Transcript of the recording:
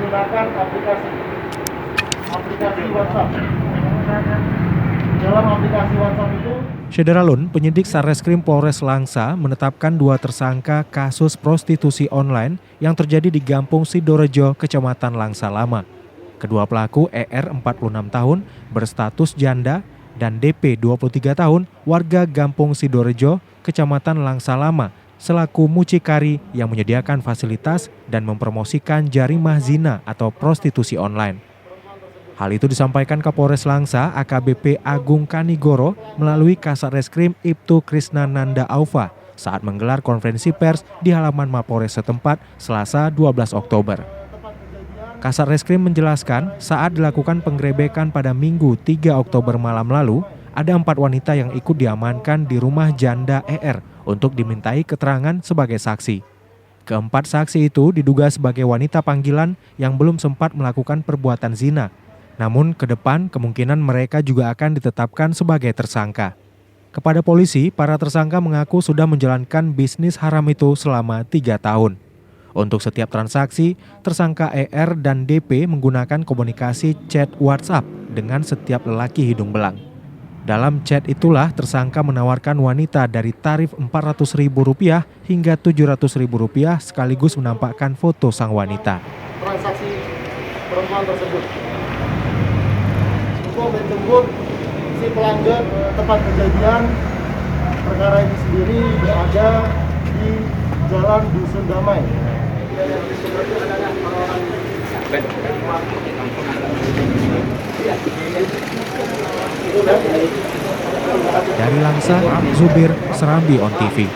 menggunakan aplikasi WhatsApp. Dalam aplikasi WhatsApp itu, Syederalun, penyidik Satreskrim Polres Langsa menetapkan 2 tersangka kasus prostitusi online yang terjadi di Gampung Sidorejo, Kecamatan Langsa Lama. Kedua pelaku ER 46 tahun berstatus janda dan DP 23 tahun warga Gampung Sidorejo, Kecamatan Langsa Lama selaku mucikari yang menyediakan fasilitas dan mempromosikan jarimah zina atau prostitusi online. Hal itu disampaikan Kapolres Langsa AKBP Agung Kanigoro melalui Kasatreskrim Ibtu Krisna Nanda Aufa saat menggelar konferensi pers di halaman Mapolres setempat Selasa 12 Oktober. Kasatreskrim menjelaskan saat dilakukan penggerebekan pada Minggu 3 Oktober malam lalu, ada 4 wanita yang ikut diamankan di rumah janda ER untuk dimintai keterangan sebagai saksi. Keempat saksi itu diduga sebagai wanita panggilan yang belum sempat melakukan perbuatan zina. Namun ke depan kemungkinan mereka juga akan ditetapkan sebagai tersangka. Kepada polisi, para tersangka mengaku sudah menjalankan bisnis haram itu selama 3 tahun. Untuk setiap transaksi, tersangka ER dan DP menggunakan komunikasi chat WhatsApp dengan setiap lelaki hidung belang. Dalam chat itulah tersangka menawarkan wanita dari tarif Rp400.000 hingga Rp700.000 sekaligus menampakkan foto sang wanita. transaksi perempuan tersebut untuk menjemput si pelanggan tempat kejadian perkara ini sendiri berada di Jalan Dusun Damai. Dari Langsa, Zubir, Serambi On TV.